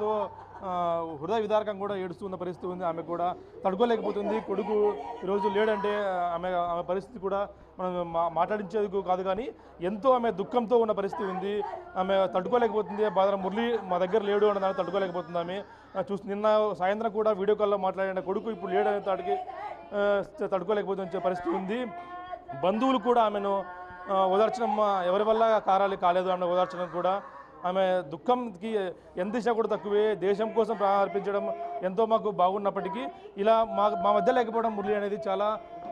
So హృదయ విదారకం కూడా ఏడుస్తున్న పరిస్థితి ఉంది. ఆమె కూడా తడుకోలేకపోతుంది. కొడుకు ఈరోజు లేడంటే ఆమె ఆమె పరిస్థితి కూడా మనం మాట్లాడించేందుకు కాదు, కానీ ఎంతో ఆమె దుఃఖంతో ఉన్న పరిస్థితి ఉంది. ఆమె తట్టుకోలేకపోతుంది. బాధ మురళి మా దగ్గర లేడు అన్న దాన్ని తట్టుకోలేకపోతుంది. ఆమె నిన్న సాయంత్రం కూడా వీడియో కాల్లో మాట్లాడిన కొడుకు ఇప్పుడు లేడనే తాటికి తట్టుకోలేకపోతున్న పరిస్థితి ఉంది. బంధువులు కూడా ఆమెను ఓదార్చడం ఎవరి వల్ల కాలేదు ఆమె ఓదార్చడం కూడా. ఆమె దుఃఖంకి ఎంత దిశ కూడా తక్కువే. దేశం కోసం ప్రారంభించడం ఎంతో మాకు బాగున్నప్పటికీ ఇలా మా మధ్య లేకపోవడం మురళి అనేది చాలా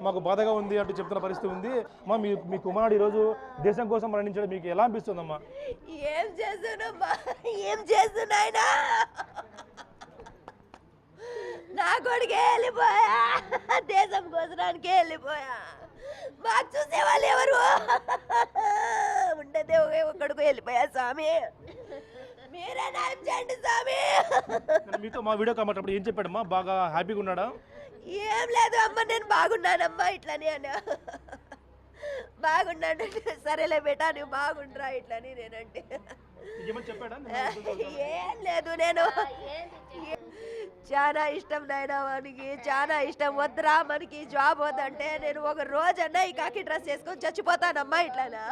మాకు బాధగా ఉంది అంటూ చెప్తున్న పరిస్థితి ఉంది. అమ్మా, మీ కుమారుడు ఈరోజు దేశం కోసం మరణించడం మీకు ఎలా అనిపిస్తుందమ్మా? ఏం చేస్తున్నాయినా నా కొడుకే వెళ్ళిపోయా, దేశం కోసడానికే వెళ్ళిపోయా. మాకు చూసేవాళ్ళు ఎవరు ఉండేదే ఒక్కడికి వెళ్ళిపోయా. స్వామి మీరే న్యాయం చేయండి స్వామి. మీతో మా వీడియో కామన్నప్పుడు ఏం చెప్పాడమ్మా? బాగా హ్యాపీగా ఉన్నాడా? ఏం లేదు అమ్మ, నేను బాగున్నానమ్మా ఇట్లని అన్నా. బాగున్నాడు. సరేలే బేటా నువ్వు బాగుండ్రా ఇట్లని నేనంటే ఏం లేదు. నేను చాలా ఇష్టం నాయనా, మనకి చాలా ఇష్టం. వద్దురా మనకి జాబ్ వద్దంటే నేను ఒక రోజన్నా ఈ కాకి డ్రెస్ వేసుకొని చచ్చిపోతానమ్మా ఇట్లానా.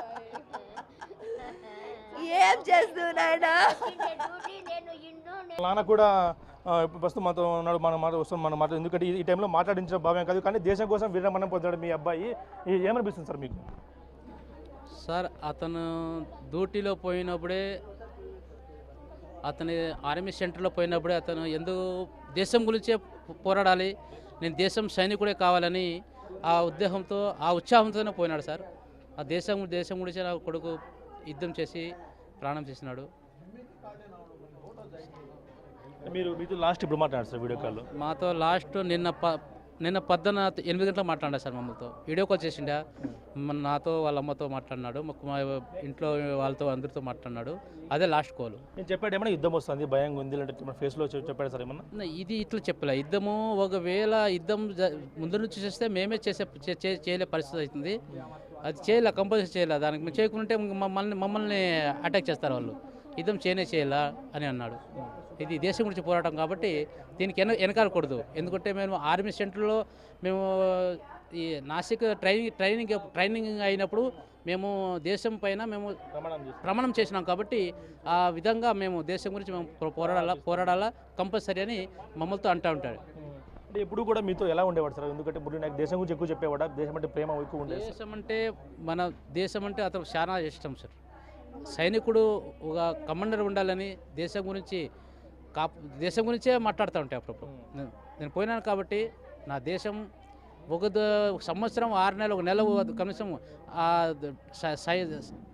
ఏం చేస్తూ నాయనా. నాన్న కూడా ప్రస్తుతం మాతో ఉన్నాడు. మన మాట వస్తాం మన మాట, ఎందుకంటే ఈ టైంలో మాట్లాడించిన భావ్యం కాదు, కానీ దేశం కోసం వీరమరణం పొందాడు మీ అబ్బాయి. ఏమనిపిస్తుంది సార్ మీకు? సార్ అతను డ్యూటీలో పోయినప్పుడే, అతని ఆర్మీ సెంటర్లో పోయినప్పుడే అతను ఎందుకు దేశం గురించే పోరాడాలి, నేను దేశం సైనికుడే కావాలని ఆ ఉద్దేశంతో ఆ ఉత్సాహంతోనే పోయినాడు సార్. ఆ దేశం గురించి నా కొడుకు యుద్ధం చేసి ప్రాణం చేసినాడు. మీతో లాస్ట్ ఇప్పుడు మాట్లాడారు సార్ వీడియో కాల్లో? మాతో లాస్ట్ నిన్న 8 గంటలకు మాట్లాడారు సార్. మమ్మల్తో వీడియో కాల్ చేసిండా, నాతో వాళ్ళ అమ్మతో మాట్లాడినాడు, మా ఇంట్లో వాళ్ళతో అందరితో మాట్లాడినాడు. అదే లాస్ట్ కాల్. నేను చెప్పాడు ఏమన్నా యుద్ధం వస్తుంది భయంగా ఉంది అంటే మన ఫేస్లో చెప్పాడు సార్ ఏమన్నా? ఇది ఇట్లా చెప్పలే. యుద్ధము ఒకవేళ యుద్ధం ముందు నుంచి చేస్తే మేమే చేయలే పరిస్థితి అవుతుంది. అది చేయలే, కంపల్సరీ చేయలే. దానికి మేము చేయకుంటే మమ్మల్ని అటాక్ చేస్తారు వాళ్ళు. యుద్ధం చేయాలా అని అన్నాడు. ఇది దేశం గురించి పోరాటం కాబట్టి దీనికి వెనకాలకూడదు. ఎందుకంటే మేము ఆర్మీ సెంటర్లో మేము ఈ నాసిక్ ట్రైనింగ్ అయినప్పుడు మేము దేశం పైన మేము ప్రమాణం చేసినాం కాబట్టి ఆ విధంగా మేము దేశం గురించి మేము పోరాడాలా కంపల్సరీ అని మమ్మల్తో అంటూ ఉంటాడు. అంటే ఎప్పుడు కూడా మీతో ఎలా ఉండేవాడు సార్? ఎందుకంటే మురళి నాకు దేశం గురించి ఎక్కువ చెప్పేవాడా? దేశం అంటే ప్రేమ ఎక్కువ ఉండేది. దేశం అంటే అతను చాలా ఇష్టం సార్. సైనికుడు ఒక కమాండర్ ఉండాలని దేశం గురించే మాట్లాడుతూ ఉంటాయి అప్పుడప్పుడు. నేను పోయినాను కాబట్టి నా దేశం ఒక సంవత్సరం 6 నెలలు, 1 నెల కనీసం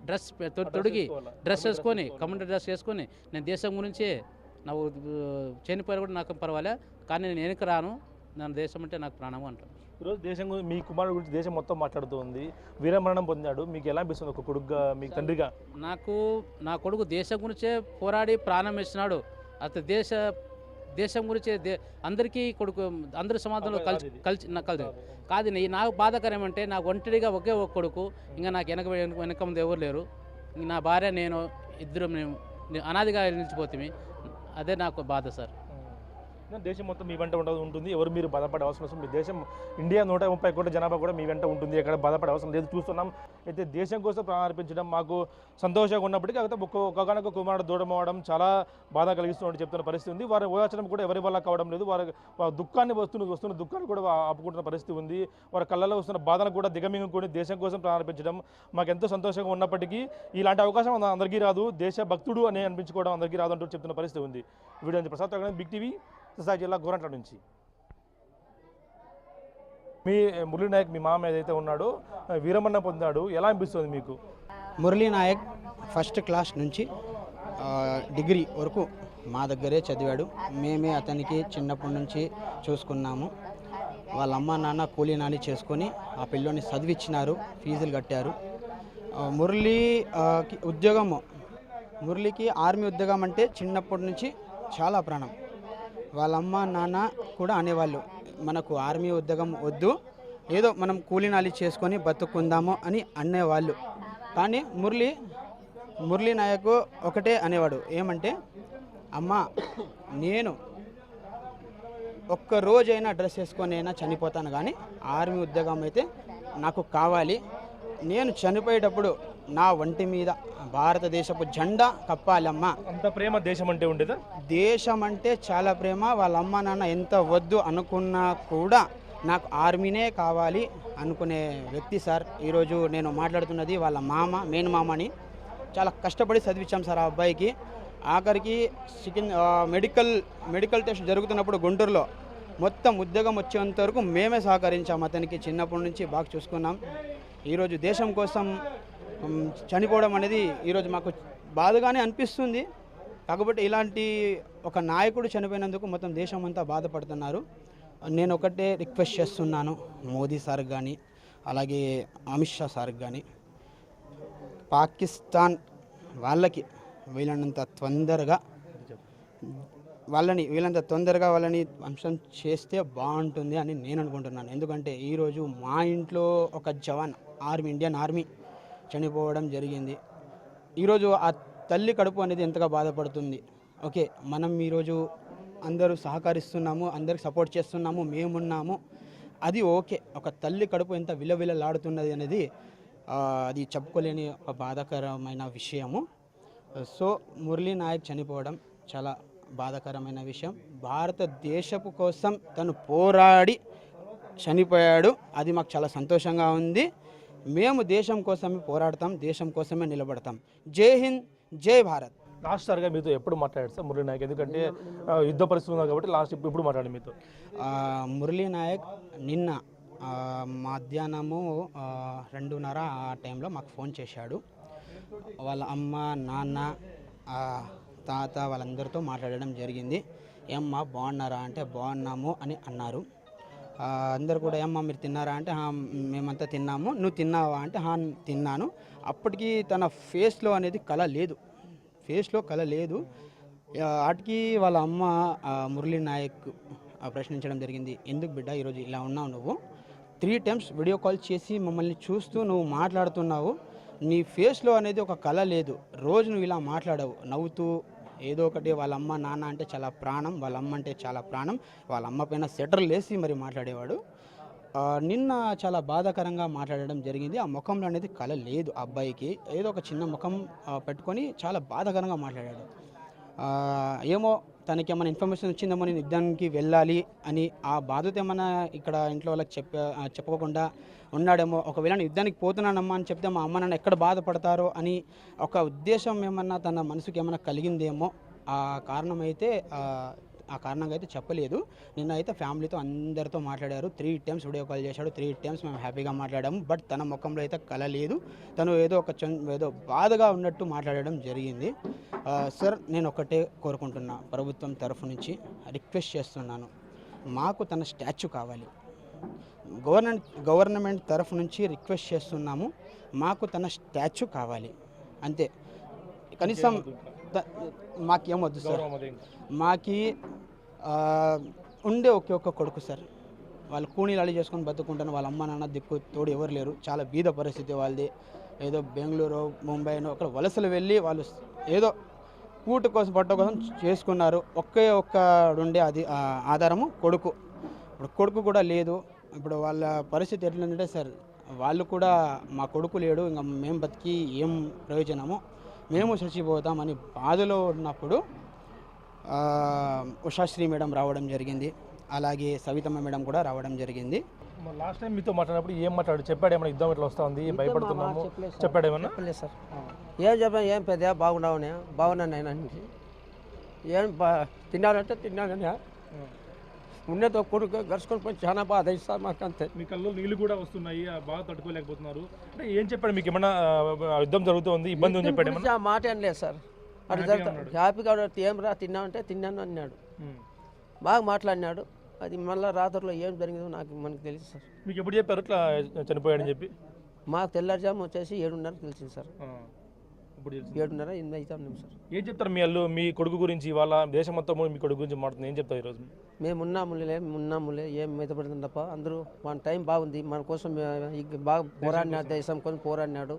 డ్రెస్ తొడిగి డ్రెస్ వేసుకొని, కమాండర్ డ్రెస్ వేసుకొని నేను దేశం గురించే నాకు చనిపోయినా కూడా నాకు పర్వాలే, కానీ నేను వెనక్కి రాను, నా దేశం అంటే నాకు ప్రాణం అంటాను. ఈరోజు దేశం గురించి, మీ కుమారుడు గురించి దేశం మొత్తం మాట్లాడుతూ ఉంది. వీరమరణం పొందాడు, మీకు ఎలా అనిపిస్తుంది ఒక కొడుకుగా, మీకు తండ్రిగా? నా కొడుకు దేశం గురించే పోరాడి ప్రాణం ఇస్తున్నాడు. అతను దేశం గురించి అందరికీ కొడుకు, అందరి సమాజంలో కలిసి కాదు. నాకు బాధాకరం ఏమంటే నాకు ఒంటరిగా ఒకే ఒక కొడుకు, ఇంకా నాకు వెనక ముందు ఎవరు లేరు. నా భార్య నేను ఇద్దరు అనాదిగా నిలిచిపోతుంది. అదే నాకు బాధ సార్. దేశం మొత్తం మీ వెంట ఉంటుంది. ఎవరు మీరు బాధపడే అవసరం లేదు. మీ దేశం ఇండియా 130 కోట్ల జనాభా కూడా మీ వెంట ఉంటుంది. ఎక్కడ బాధపడే అవసరం లేదు. చూస్తున్నాం అయితే దేశం కోసం ప్రారంభించడం మాకు సంతోషంగా ఉన్నప్పటికీ కాకపోతే ఒక్కొక్క కుమారుడు దూరం అవ్వడం చాలా బాధ కలిగిస్తున్నట్టు చెప్తున్న పరిస్థితి ఉంది. వారి ఓదార్చడం కూడా ఎవరి వల్ల కావడం లేదు. వారి దుఃఖాన్ని వస్తున్న దుఃఖాన్ని కూడా ఆపుకుంటున్న పరిస్థితి ఉంది. వారి కళ్ళలో వస్తున్న బాధను కూడా దిగమింగుకొని దేశం కోసం ప్రారంభించడం మాకు ఎంతో సంతోషంగా ఉన్నప్పటికీ ఇలాంటి అవకాశం అందరికీ రాదు. దేశ భక్తుడు అని అనిపించుకోవడం అందరికీ రాదు అంటూ చెప్తున్న పరిస్థితి ఉంది. వీడియో నుంచి ప్రసాద్ బిగ్ టీవీ జిల్లా గోరంట్ల నుంచి. మీ మురళీ నాయక్ మీ మామ ఏదైతే ఉన్నాడో వీరమరణం పొందాడు, ఎలా అనిపిస్తుంది మీకు? మురళీ నాయక్ ఫస్ట్ క్లాస్ నుంచి డిగ్రీ వరకు మా దగ్గరే చదివాడు. మేమే అతనికి చిన్నప్పటి నుంచి చూసుకున్నాము. వాళ్ళ అమ్మ నాన్న కూలీ నాని చేసుకొని ఆ పిల్లోని చదివిచ్చినారు, ఫీజులు కట్టారు. మురళికి ఆర్మీ ఉద్యోగం అంటే చిన్నప్పటి నుంచి చాలా ప్రాణం. వాళ్ళ అమ్మ నాన్న కూడా అనేవాళ్ళు, మనకు ఆర్మీ ఉద్యోగం వద్దు, ఏదో మనం కూలీనాలి చేసుకొని బతుకుందాము అని అనేవాళ్ళు. కానీ మురళీ నాయక్ ఒకటే అనేవాడు, ఏమంటే అమ్మ నేను ఒక్క రోజైనా డ్రెస్ వేసుకొని అయినా చనిపోతాను, కానీ ఆర్మీ ఉద్యోగం అయితే నాకు కావాలి. నేను చనిపోయేటప్పుడు నా ఒంటి మీద భారతదేశపు జెండా కప్పాలమ్మా. అంత ప్రేమ దేశం అంటే ఉండేదా? దేశం అంటే చాలా ప్రేమ. వాళ్ళ అమ్మ నాన్న ఎంత వద్దు అనుకున్నా కూడా నాకు ఆర్మీనే కావాలి అనుకునే వ్యక్తి సార్. ఈరోజు నేను మాట్లాడుతున్నది వాళ్ళ మామ, మెయిన్ మామని. చాలా కష్టపడి చదివించాం సార్ ఆ అబ్బాయికి. ఆఖరికి మెడికల్ టెస్ట్ జరుగుతున్నప్పుడు గుంటూరులో మొత్తం ఉద్యోగం వచ్చేంత వరకు మేమే సహకరించాం అతనికి. చిన్నప్పటి నుంచి బాగా చూసుకున్నాం. ఈరోజు దేశం కోసం చనిపోవడం అనేది ఈరోజు మాకు బాధగానే అనిపిస్తుంది. కాకపోతే ఇలాంటి ఒక నాయకుడు చనిపోయినందుకు మొత్తం దేశం అంతా బాధపడుతున్నారు. నేను ఒకటే రిక్వెస్ట్ చేస్తున్నాను మోదీ సార్కి కానీ, అలాగే అమిత్ షా సార్కి కానీ, పాకిస్తాన్ వాళ్ళకి వీళ్ళంత తొందరగా వాళ్ళని అంశం చేస్తే బాగుంటుంది అని నేను అనుకుంటున్నాను. ఎందుకంటే ఈరోజు మా ఇంట్లో ఒక జవాన్ ఇండియన్ ఆర్మీ చనిపోవడం జరిగింది. ఈరోజు ఆ తల్లి కడుపు అనేది ఎంతగా బాధపడుతుంది. ఓకే, మనం ఈరోజు అందరూ సహకరిస్తున్నాము, అందరికి సపోర్ట్ చేస్తున్నాము, మేమున్నాము, అది ఓకే. ఒక తల్లి కడుపు ఎంత విలవిలలాడుతున్నది అనేది అది చెప్పుకోలేని ఒక బాధాకరమైన విషయము. సో మురళీ నాయక్ చనిపోవడం చాలా బాధాకరమైన విషయం. భారతదేశపు కోసం తను పోరాడి చనిపోయాడు. అది మాకు చాలా సంతోషంగా ఉంది. మేము దేశం కోసమే పోరాడతాం, దేశం కోసమే నిలబడతాం. జై హింద్, జై భారత్. లాస్ట్ సార్గా మీతో ఎప్పుడు మాట్లాడారు సార్ మురళీ నాయక్? ఎందుకంటే యుద్ధ పరిస్థితి ఉంది కాబట్టి లాస్ట్ ఇప్పుడు మాట్లాడి మీతో. మురళీ నాయక్ నిన్న మధ్యాహ్నము 2:30 ఆ టైంలో మాకు ఫోన్ చేశాడు. వాళ్ళ అమ్మ, నాన్న, తాత వాళ్ళందరితో మాట్లాడడం జరిగింది. ఏమ్మా బాగున్నారా అంటే బాగున్నాము అని అన్నారు. అందరు కూడా ఏమ్మా మీరు తిన్నారా అంటే మేమంతా తిన్నాము, నువ్వు తిన్నావా అంటే తిన్నాను. అప్పటికి తన ఫేస్లో అనేది కళ లేదు. వాటికి వాళ్ళ అమ్మ మురళీ నాయక్ ప్రశ్నించడం జరిగింది. ఎందుకు బిడ్డ ఈరోజు ఇలా ఉన్నావు? నువ్వు 3 times వీడియో కాల్ చేసి మమ్మల్ని చూస్తూ నువ్వు మాట్లాడుతున్నావు, నీ ఫేస్లో అనేది ఒక కళ లేదు. రోజు నువ్వు ఇలా మాట్లాడవు, నవ్వుతూ ఏదో ఒకటి. వాళ్ళ అమ్మ, నాన్న అంటే చాలా ప్రాణం, వాళ్ళ అమ్మ అంటే చాలా ప్రాణం. వాళ్ళ అమ్మ పైన సెటర్లు వేసి మరి మాట్లాడేవాడు. నిన్న చాలా బాధాకరంగా మాట్లాడడం జరిగింది. ఆ ముఖంలో అనేది కళ లేదు. ఆ అబ్బాయికి ఏదో ఒక చిన్న ముఖం పెట్టుకొని చాలా బాధాకరంగా మాట్లాడాడు. ఏమో తనకి ఏమైనా ఇన్ఫర్మేషన్ వచ్చిందేమో నేను యుద్ధానికి వెళ్ళాలి అని, ఆ బాధ్యత ఏమైనా ఇక్కడ ఇంట్లో వాళ్ళకి చెప్పుకోకుండా ఉన్నాడేమో. ఒకవేళ నేను యుద్ధానికి పోతున్నానమ్మా అని చెప్తే మా అమ్మ నాన్న ఎక్కడ బాధపడతారో అని ఒక ఉద్దేశం ఏమన్నా తన మనసుకి ఏమైనా కలిగిందేమో. ఆ కారణంగా అయితే చెప్పలేదు. నిన్న అయితే ఫ్యామిలీతో అందరితో మాట్లాడారు. 3 times వీడియో కాల్ చేశాడు. 3 times మేము హ్యాపీగా మాట్లాడాము. బట్ తన ముఖంలో అయితే కళ లేదు. తను ఏదో బాధగా ఉన్నట్టు మాట్లాడడం జరిగింది. సార్ నేను ఒకటే కోరుకుంటున్నా, ప్రభుత్వం తరఫు నుంచి రిక్వెస్ట్ చేస్తున్నాను, మాకు తన స్టాచ్యూ కావాలి. గవర్నమెంట్ తరఫు నుంచి రిక్వెస్ట్ చేస్తున్నాము, మాకు తన స్టాచ్యూ కావాలి అంతే. కనీసం మాకేమొద్దు సార్. మాకి ఉండే ఒక్క కొడుకు సార్. వాళ్ళు కూనీలు చేసుకొని బతుకుంటాను. వాళ్ళ అమ్మ నాన్న దిక్కు తోడు ఎవరు లేరు. చాలా బీద పరిస్థితి వాళ్ళది. ఏదో బెంగళూరు, ముంబైనో అక్కడ వలసలు వెళ్ళి వాళ్ళు ఏదో కూటు కోసం, పట్ట కోసం చేసుకున్నారు. ఒక్కడుండే అది ఆధారము కొడుకు. ఇప్పుడు కొడుకు కూడా లేదు. ఇప్పుడు వాళ్ళ పరిస్థితి ఎట్లుందంటే సార్, వాళ్ళు కూడా మా కొడుకు లేడు, ఇంకా మేము బతికి ఏం ప్రయోజనము, మేము చచ్చిపోతామని బాధలో ఉన్నప్పుడు ఉషాశ్రీ మేడం రావడం జరిగింది. అలాగే సవితమ్మ మేడం కూడా రావడం జరిగింది. లాస్ట్ టైం మీతో మాట్లాడినప్పుడు ఏం మాట్లాడు? చెప్పాడు ఏమన్నా యుద్ధం ఎట్లా వస్తుంది, భయపడుతున్నాము చెప్పాడేమన్నా? చెప్పలేదు సార్. ఏం చెప్పా, ఏం పెద్ద బాగున్నాను నేను అని. ఏం తిన్నానంటే తిన్నానని ఉన్నతో కొడుకు గడుచుకొని పోయి చాలా బాధ ఇస్తారు మాకు అంతే. మీ కళ్ళు నీళ్ళు కూడా వస్తున్నాయి, బాగా తట్టుకోలేకపోతున్నారు అంటే ఏం చెప్పాడు మీకు? ఏమన్నా యుద్ధం జరుగుతుంది, ఇబ్బంది ఉంది చెప్పాడు? ఆ మాట ఏం లేదు సార్. అది హ్యాపీగా ఏం రా తిన్నామంటే తిన్నాను అన్నాడు. బాగా మాట్లాడినాడు. అది మళ్ళీ రాత్రిలో ఏం జరిగిందో మనకు తెలుసు సార్. మీకు ఎప్పుడు చెప్పారు ఇట్లా చనిపోయాడని చెప్పి? మాకు తెల్లారుజాము వచ్చేసి 7:30 తెలిసింది సార్. ఇప్పుడు 7:30 8 అవుతాం సార్. ఏం చెప్తారు మీ కొడుకు గురించి? వాళ్ళ దేశం మొత్తం మీ కొడుకు గురించి మాట్లాడుతుంది, ఏం చెప్తారు ఈరోజు? మేము ఉన్నాములే ఏం మితపడుతుంది తప్ప అందరూ మన టైం బాగుంది, మన కోసం బాగా పోరాడినాడు, దేశం కోసం పోరాడినాడు.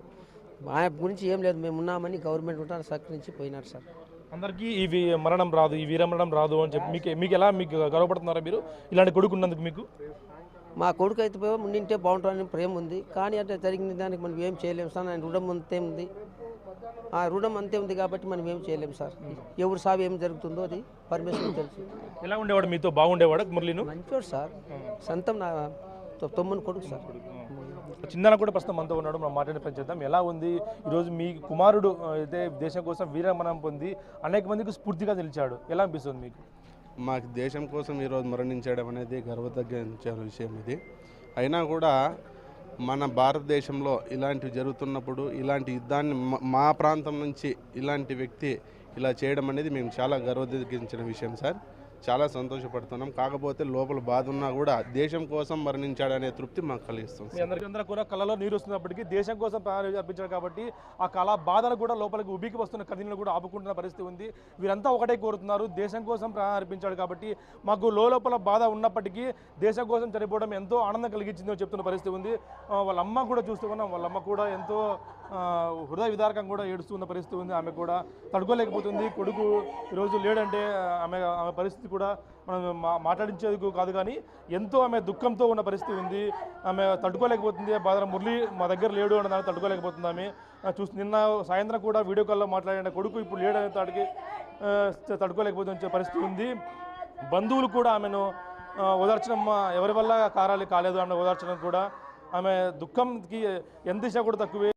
ఆయన గురించి ఏం లేదు, మేము ఉన్నామని గవర్నమెంట్ ఉంటారు సహకరించి పోయినారు సార్. అందరికీ ఈ మరణం రాదు, ఈ వీరమరణం రాదు అని చెప్పి మీకు ఎలా మీకు గర్వపడుతున్నారా మీరు ఇలాంటి కొడుకు ఉన్నందుకు? మీకు మా కొడుకు అయితే ఉండింటే బాగుంటుందని ప్రేమ ఉంది, కానీ అంటే జరిగిన దానికి మనం ఏం చేయలేము సార్. ఆయన రుణం అంతే ఉంది, ఆ రుణం అంతే ఉంది కాబట్టి మనం ఏం చేయలేము సార్. ఎవరు సాగు ఏం జరుగుతుందో అది పరమేశ్వరునికి తెలుసు. ఎలా ఉండేవాడు మీతో? బాగుండేవాడు మురళీను? మంచివాడు సార్, సొంతం నా తమ్ముని కొడుకు సార్. చిన్న కూడా ప్రస్తుతం మనతో ఉన్నాడు, మనం మాట్లాడే పని చేద్దాం. ఎలా ఉంది ఈరోజు మీ కుమారుడు అయితే దేశం కోసం వీరమరణం పొంది అనేక మందికి స్ఫూర్తిగా నిలిచాడు, ఎలా అనిపిస్తుంది మీకు? మాకు దేశం కోసం ఈరోజు మరణించడం అనేది గర్వతగ్గించే విషయం ఇది. అయినా కూడా మన భారతదేశంలో ఇలాంటివి జరుగుతున్నప్పుడు ఇలాంటి యుద్ధాన్ని మా ప్రాంతం నుంచి ఇలాంటి వ్యక్తి ఇలా చేయడం అనేది మేము చాలా గర్వతగ్గించిన విషయం సార్. చాలా సంతోషపడుతున్నాం. కాకపోతే లోపల బాధ ఉన్నా కూడా దేశం కోసం మరణించాడనే తృప్తి మాకు కలిగిస్తుంది. మీ అందరూ కూడా కళలో నీరు వస్తున్నప్పటికీ దేశం కోసం ప్రాణాలు అర్పించారు కాబట్టి ఆ కళ బాధలు కూడా లోపలికి ఉబికి వస్తున్న కథలను కూడా ఆపుకుంటున్న పరిస్థితి ఉంది. వీరంతా ఒకటే కోరుతున్నారు, దేశం కోసం ప్రాణాలు అర్పించాడు కాబట్టి మాకు లోపల బాధ ఉన్నప్పటికీ దేశం కోసం చనిపోవడం ఎంతో ఆనందం కలిగించిందని చెప్తున్న పరిస్థితి ఉంది. వాళ్ళ అమ్మ కూడా చూస్తూ ఉన్నాం, వాళ్ళ అమ్మ కూడా ఎంతో హృదయ విదారకం కూడా ఏడుస్తున్న పరిస్థితి ఉంది. ఆమె కూడా తడుకోలేకపోతుంది. కొడుకు ఈరోజు లేడంటే ఆమె పరిస్థితి కూడా మనం మాట్లాడించేందుకు కాదు కానీ ఎంతో ఆమె దుఃఖంతో ఉన్న పరిస్థితి ఉంది. ఆమె తట్టుకోలేకపోతుంది. బాధ మురళి మా దగ్గర లేడు అన్న దాన్ని తట్టుకోలేకపోతుంది. ఆమె నిన్న సాయంత్రం కూడా వీడియో కాల్లో మాట్లాడిన కొడుకు ఇప్పుడు లేడు అనే తాడికి తట్టుకోలేకపోతున్న పరిస్థితి ఉంది. బంధువులు కూడా ఆమెను ఓదార్చడం ఎవరి వల్ల కారాలు కాలేదు అన్న ఓదార్చడం కూడా ఆమె దుఃఖంకి ఎంత దిశ కూడా తక్కువే.